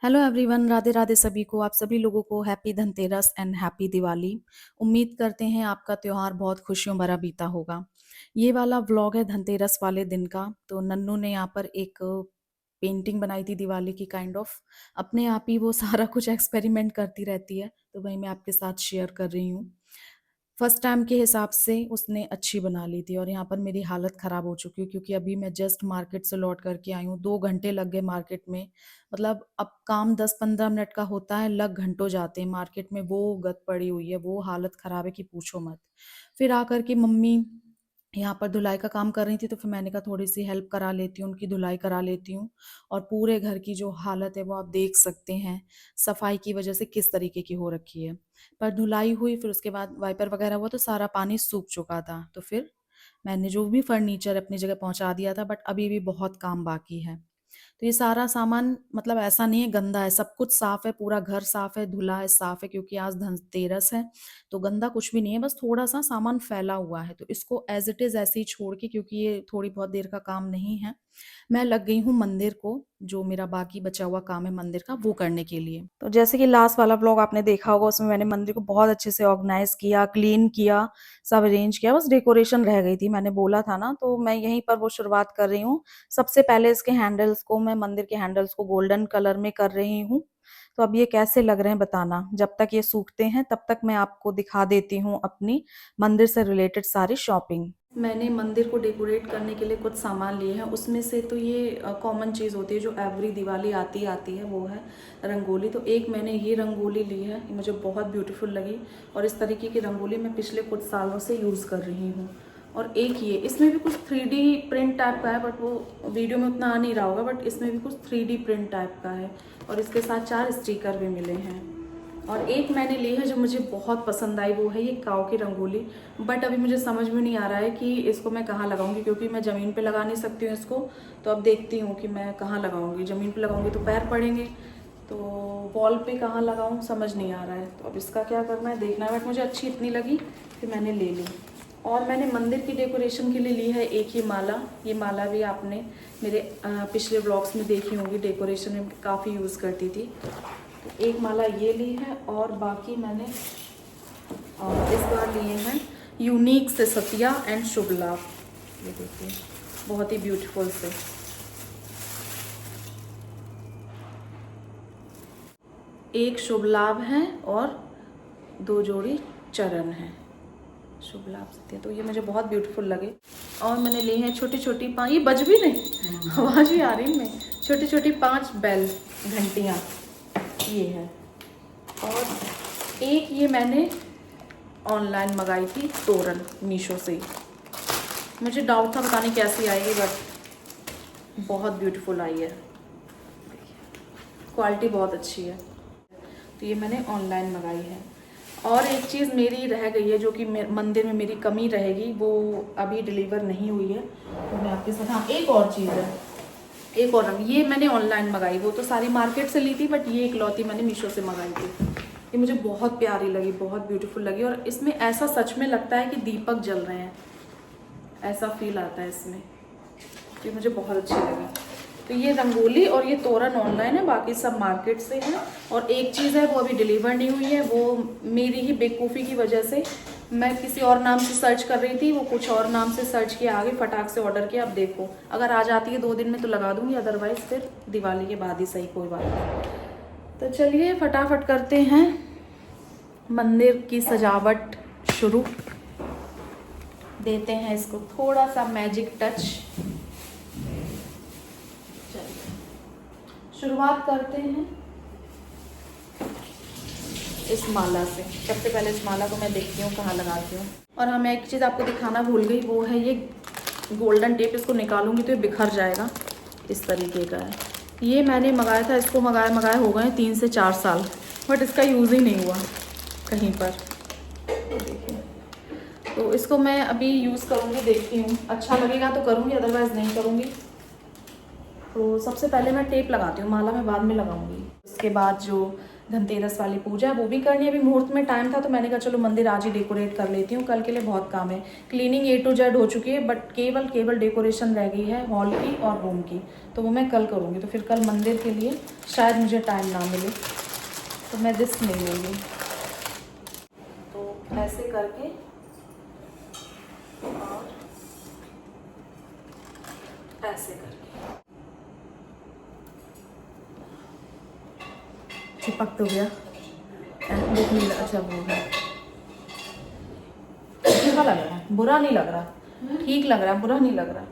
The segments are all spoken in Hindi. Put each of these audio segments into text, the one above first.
हेलो एवरीवन, राधे राधे सभी को। आप सभी लोगों को happy Dhanteras and happy Diwali. उम्मीद करते हैं आपका त्योहार बहुत खुशियों भरा बीता होगा। ये वाला व्लॉग है धनतेरस वाले दिन का। तो नन्नू ने यहाँ पर एक पेंटिंग बनाई थी दिवाली की काइंड ऑफ। अपने आप ही वो सारा कुछ एक्सपेरिमेंट करती रहती है, तो वही मैं आपके साथ शेयर कर रही हूँ। फर्स्ट टाइम के हिसाब से उसने अच्छी बना ली थी और यहाँ पर मेरी हालत ख़राब हो चुकी है क्योंकि अभी मैं जस्ट मार्केट से लौट करके आई हूँ। 2 घंटे लग गए मार्केट में। मतलब अब काम 10-15 मिनट का होता है, लग घंटों जाते हैं मार्केट में। वो गत पड़ी हुई है, वो हालत ख़राब है कि पूछो मत। फिर आकर के मम्मी यहाँ पर धुलाई का काम कर रही थी, तो फिर मैंने कहा थोड़ी-सी हेल्प करा लेती हूँ, उनकी धुलाई करा लेती हूँ। और पूरे घर की जो हालत है वो आप देख सकते हैं, सफाई की वजह से किस तरीके की हो रखी है। पर धुलाई हुई, फिर उसके बाद वाइपर वगैरह हुआ तो सारा पानी सूख चुका था। तो फिर मैंने जो भी फर्नीचर अपनी जगह पहुँचा दिया था, बट अभी भी बहुत काम बाकी है। तो ये सारा सामान मतलब ऐसा नहीं है गंदा है, सब कुछ साफ है, पूरा घर साफ है, धुला है, साफ है, क्योंकि आज धनतेरस है। तो गंदा कुछ भी नहीं है, बस थोड़ा सा सामान फैला हुआ है। तो इसको एज इट इज ऐसे ही छोड़ के, क्योंकि ये थोड़ी बहुत देर का काम नहीं है, मैं लग गई हूँ मंदिर को, जो मेरा बाकी बचा हुआ काम है मंदिर का, वो करने के लिए। तो जैसे कि लास्ट वाला ब्लॉग आपने देखा होगा, उसमें मैंने मंदिर को बहुत अच्छे से ऑर्गेनाइज किया, क्लीन किया, सब अरेंज किया। बस डेकोरेशन रह गई थी, मैंने बोला था ना, तो मैं यहीं पर वो शुरुआत कर रही हूँ। सबसे पहले इसके हैंडल्स को, मैं मंदिर के हैंडल्स को गोल्डन कलर में कर रही हूँ। तो अब ये कैसे लग रहे हैं बताना। जब तक ये सूखते हैं तब तक मैं आपको दिखा देती हूँ अपनी मंदिर से रिलेटेड सारी शॉपिंग। मैंने मंदिर को डेकोरेट करने के लिए कुछ सामान लिए हैं। उसमें से तो ये कॉमन चीज़ होती है जो एवरी दिवाली आती आती है, वो है रंगोली। तो एक मैंने ये रंगोली ली है, ये मुझे बहुत ब्यूटीफुल लगी, और इस तरीके की रंगोली मैं पिछले कुछ सालों से यूज़ कर रही हूँ। और एक ये, इसमें भी कुछ 3D प्रिंट टाइप का है, बट वो वीडियो में उतना आ नहीं रहा होगा, बट इसमें भी कुछ 3D प्रिंट टाइप का है। और इसके साथ 4 स्टिकर भी मिले हैं। और एक मैंने ली है जो मुझे बहुत पसंद आई, वो है ये काऊ की रंगोली। बट अभी मुझे समझ में नहीं आ रहा है कि इसको मैं कहाँ लगाऊंगी, क्योंकि मैं ज़मीन पे लगा नहीं सकती हूँ इसको। तो अब देखती हूँ कि मैं कहाँ लगाऊंगी। ज़मीन पे लगाऊंगी तो पैर पड़ेंगे, तो वॉल पे कहाँ लगाऊँ समझ नहीं आ रहा है। तो अब इसका क्या करना है देखना है, बट मुझे अच्छी इतनी लगी कि मैंने ले ली। और मैंने मंदिर की डेकोरेशन के लिए ली है एक ही माला। ये माला भी आपने मेरे पिछले ब्लॉग्स में देखी होंगी, डेकोरेशन में काफ़ी यूज़ करती थी। तो एक माला ये ली है, और बाकी मैंने इस बार लिए हैं यूनिक से सतिया एंड शुभ लाभ। ये देखिए, बहुत ही ब्यूटीफुल से। एक शुभ लाभ है और 2 जोड़ी चरण हैं, शुभ लाभ सत्य। तो ये मुझे बहुत ब्यूटीफुल लगे। और मैंने ली हैं छोटी छोटी 5, ये बज भी नहीं, आवाज़ भी आ रही है, मैं छोटी छोटी 5 बेल घंटियाँ ये है। और एक ये मैंने ऑनलाइन मंगाई थी तोरण, मीशो से। मुझे डाउट था पता नहीं कैसी आएगी, बट बहुत ब्यूटीफुल आई है, क्वालिटी बहुत अच्छी है। तो ये मैंने ऑनलाइन मंगाई है। और एक चीज़ मेरी रह गई है जो कि मंदिर में मेरी कमी रहेगी, वो अभी डिलीवर नहीं हुई है, तो मैं आपके साथ। हाँ, एक और चीज़ है, एक और रंग, ये मैंने ऑनलाइन मंगाई, वो तो सारी मार्केट से ली थी, बट ये इकलौती मैंने मीशो से मंगाई थी। ये मुझे बहुत प्यारी लगी, बहुत ब्यूटीफुल लगी। और इसमें ऐसा सच में लगता है कि दीपक जल रहे हैं, ऐसा फील आता है इसमें। ये मुझे बहुत अच्छी लगी। तो ये रंगोली और ये तोरण ऑनलाइन है, बाकी सब मार्केट से है। और एक चीज़ है वो अभी डिलीवर नहीं हुई है, वो मेरी ही बेवकूफ़ी की वजह से। मैं किसी और नाम से सर्च कर रही थी, वो कुछ और नाम से सर्च किया, आगे फटाक से ऑर्डर किया। अब देखो, अगर आ जाती है 2 दिन में तो लगा दूंगी, अदरवाइज़ फिर दिवाली के बाद ही सही, कोई बात नहीं। तो चलिए फटाफट करते हैं मंदिर की सजावट शुरू। देते हैं इसको थोड़ा सा मैजिक टच। शुरुआत करते हैं इस माला से। सबसे पहले इस माला को मैं देखती हूँ कहाँ लगाती हूँ। और हाँ, मैं एक चीज़ आपको दिखाना भूल गई, वो है ये गोल्डन टेप। इसको निकालूंगी तो ये बिखर जाएगा, इस तरीके का है। ये मैंने मंगाया था, इसको मंगाए हो गए 3 से 4 साल, बट इसका यूज़ ही नहीं हुआ कहीं पर। देखिए, तो इसको मैं अभी यूज़ करूँगी, देखती हूँ अच्छा लगेगा तो करूँगी, अदरवाइज़ नहीं करूँगी। तो सबसे पहले मैं टेप लगाती हूँ, माला मैं बाद में लगाऊंगी। इसके बाद जो धनतेरस वाली पूजा वो भी करनी है। अभी मुहूर्त में टाइम था तो मैंने कहा चलो मंदिर आज ही डेकोरेट कर लेती हूँ, कल के लिए बहुत काम है। क्लीनिंग A to Z हो चुकी है, बट केवल डेकोरेशन रह गई है हॉल की और रूम की, तो वो मैं कल करूँगी। तो फिर कल मंदिर के लिए शायद मुझे टाइम ना मिले, तो मैं रिस्क नहीं लूँगी। तो ऐसे करके और ऐसे करके चिपक तो गया, देख नहीं अच्छा वो है, अच्छा लग रहा है, बुरा नहीं लग रहा, ठीक लग रहा है, बुरा नहीं लग रहा।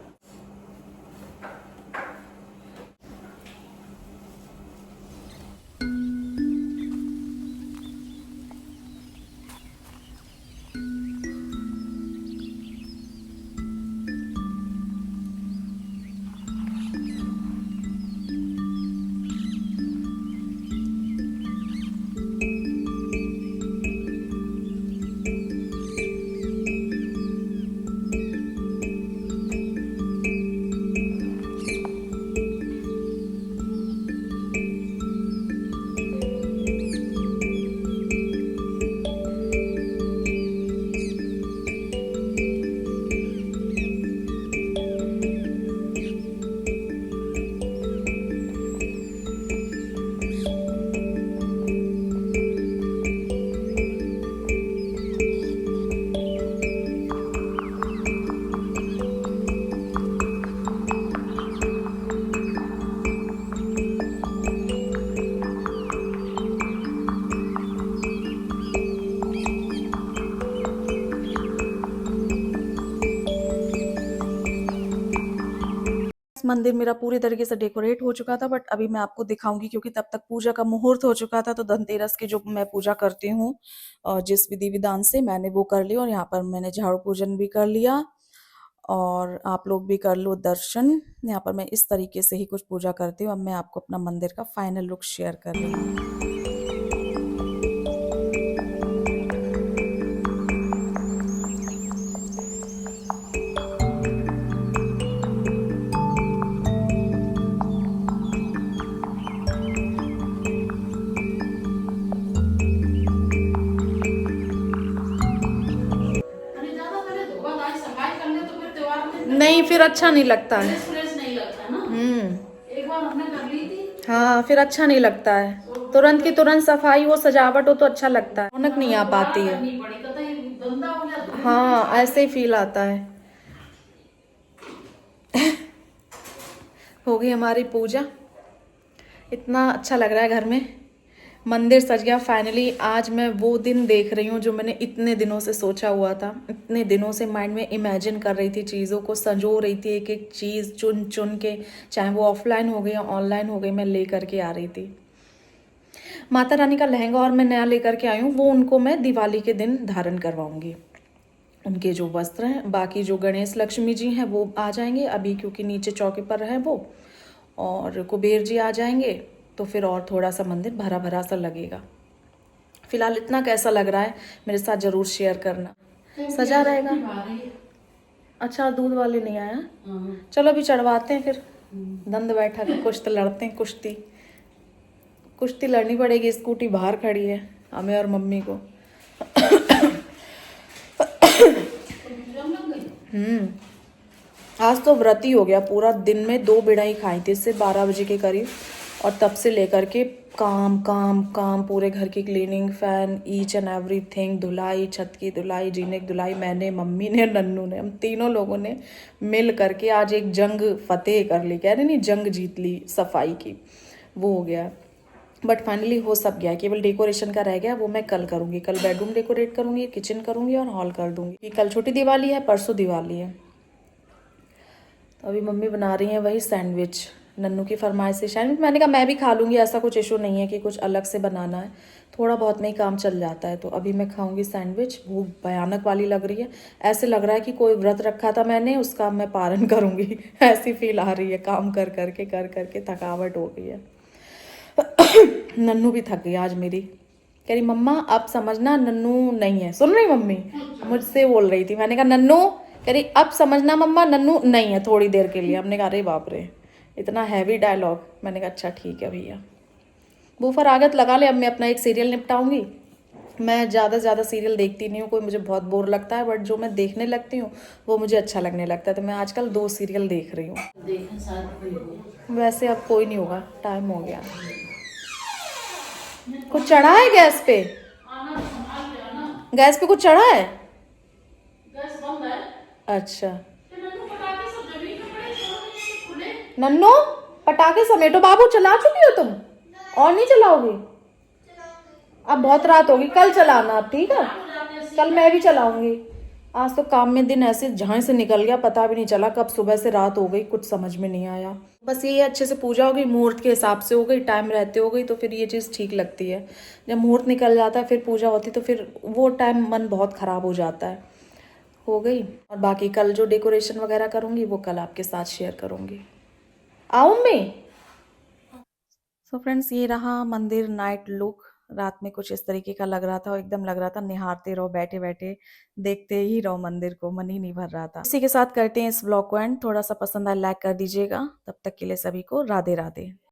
मंदिर मेरा पूरी तरीके से डेकोरेट हो चुका था, बट अभी मैं आपको दिखाऊंगी क्योंकि तब तक पूजा का मुहूर्त हो चुका था। तो धनतेरस की जो मैं पूजा करती हूँ जिस विधि विधान से, मैंने वो कर लिया और यहाँ पर मैंने झाड़ू पूजन भी कर लिया। और आप लोग भी कर लो दर्शन। यहाँ पर मैं इस तरीके से ही कुछ पूजा करती हूँ। अब मैं आपको अपना मंदिर का फाइनल लुक शेयर कर रही हूँ। नहीं, फिर अच्छा नहीं लगता है। नहीं लगता ना। एक बार हमने कर ली थी। हाँ, फिर अच्छा नहीं लगता है। तुरंत की तुरंत सफाई हो, सजावट हो तो अच्छा लगता है, रौनक नहीं आ पाती है। हाँ, ऐसे ही फील आता है। हो गई हमारी पूजा, इतना अच्छा लग रहा है घर में, मंदिर सज गया फाइनली। आज मैं वो दिन देख रही हूँ जो मैंने इतने दिनों से सोचा हुआ था, इतने दिनों से माइंड में इमेजिन कर रही थी, चीज़ों को संजो रही थी, एक एक चीज़ चुन चुन के, चाहे वो ऑफलाइन हो गई या ऑनलाइन हो गई, मैं ले करके आ रही थी। माता रानी का लहंगा और मैं नया लेकर के आई हूँ, वो उनको मैं दिवाली के दिन धारण करवाऊंगी। उनके जो वस्त्र हैं, बाकी जो गणेश लक्ष्मी जी हैं वो आ जाएंगे अभी, क्योंकि नीचे चौकी पर हैं वो, और कुबेर जी आ जाएंगे, तो फिर और थोड़ा सा मंदिर भरा भरा सा लगेगा। फिलहाल इतना कैसा लग रहा है मेरे साथ ज़रूर शेयर करना। सजा रहेगा। अच्छा, दूध वाले नहीं आया। चलो अभी चढ़वाते हैं फिर, दंड बैठक कुछ तो लड़ते हैं, कुश्ती लड़नी पड़ेगी। स्कूटी बाहर खड़ी है हमें और मम्मी को। आज तो व्रत ही हो गया पूरा, दिन में 2 बिड़ाई खाई थी इससे 12 बजे के करीब, और तब से लेकर के काम काम काम, पूरे घर की cleaning, fan, each and everything, धुलाई, छत की धुलाई, जीने की धुलाई, मैंने, मम्मी ने, नन्नू ने, हम तीनों लोगों ने मिल करके आज एक जंग फतेह कर ली, कह रहे नहीं, जंग जीत ली सफाई की, वो हो गया। बट फाइनली हो सब गया, केवल डेकोरेशन का रह गया, वो मैं कल करूँगी। कल बेडरूम डेकोरेट करूँगी, किचन करूँगी और हॉल कर दूँगी। कल छोटी दिवाली है, परसों दिवाली है। तो अभी मम्मी बना रही हैं वही सैंडविच, नन्नू की फरमाइश से सैंडविच। मैंने कहा मैं भी खा लूँगी, ऐसा कुछ इशू नहीं है कि कुछ अलग से बनाना है, थोड़ा बहुत में ही काम चल जाता है। तो अभी मैं खाऊंगी सैंडविच। भूख भयानक वाली लग रही है, ऐसे लग रहा है कि कोई व्रत रखा था मैंने, उसका मैं पारण करूँगी, ऐसी फील आ रही है। काम कर करके थकावट हो गई है। नन्नू भी थक गई आज मेरी, कह रही मम्मा अब समझना नन्नू नहीं है। सुन रही मम्मी, मुझसे बोल रही थी, मैंने कहा नन्नू, कह रही अब समझना मम्मा नन्नू नहीं है, थोड़ी देर के लिए। हमने कहा अरे बाप रे, इतना हैवी डायलॉग। मैंने कहा अच्छा ठीक है भैया। बूफर आ गया तो लगा ले, अब मैं अपना एक सीरियल निपटाऊंगी। मैं ज़्यादा से ज़्यादा सीरियल देखती नहीं हूँ, कोई मुझे बहुत बोर लगता है, बट जो मैं देखने लगती हूँ वो मुझे अच्छा लगने लगता है। तो मैं आजकल 2 सीरियल देख रही हूँ। वैसे अब कोई नहीं होगा, टाइम हो गया। कुछ चढ़ा है गैस पे? गैस पे कुछ चढ़ा है? अच्छा नन्नो, पटाखे समेटो। बाबू चला चुकी हो तुम और नहीं चलाओगी? अब बहुत रात होगी, कल चलाना अब, ठीक है? कल मैं भी चलाऊंगी। आज तो काम में दिन ऐसे जहाँ से निकल गया पता भी नहीं चला, कब सुबह से रात हो गई कुछ समझ में नहीं आया। बस ये अच्छे से पूजा हो गई, मुहूर्त के हिसाब से हो गई, टाइम रहते हो गई, तो फिर ये चीज़ ठीक लगती है। जब मुहूर्त निकल जाता है फिर पूजा होती तो फिर वो टाइम मन बहुत ख़राब हो जाता है। हो गई। और बाकी कल जो डेकोरेशन वगैरह करूँगी वो कल आपके साथ शेयर करूँगी। आऊँ मैं? सो फ्रेंड्स, ये रहा मंदिर नाइट लुक। रात में कुछ इस तरीके का लग रहा था और एकदम लग रहा था निहारते रहो, बैठे बैठे देखते ही रहो मंदिर को, मन ही नहीं भर रहा था। इसी के साथ करते हैं इस व्लॉग को एंड। थोड़ा सा पसंद आया लाइक कर दीजिएगा। तब तक के लिए सभी को राधे राधे।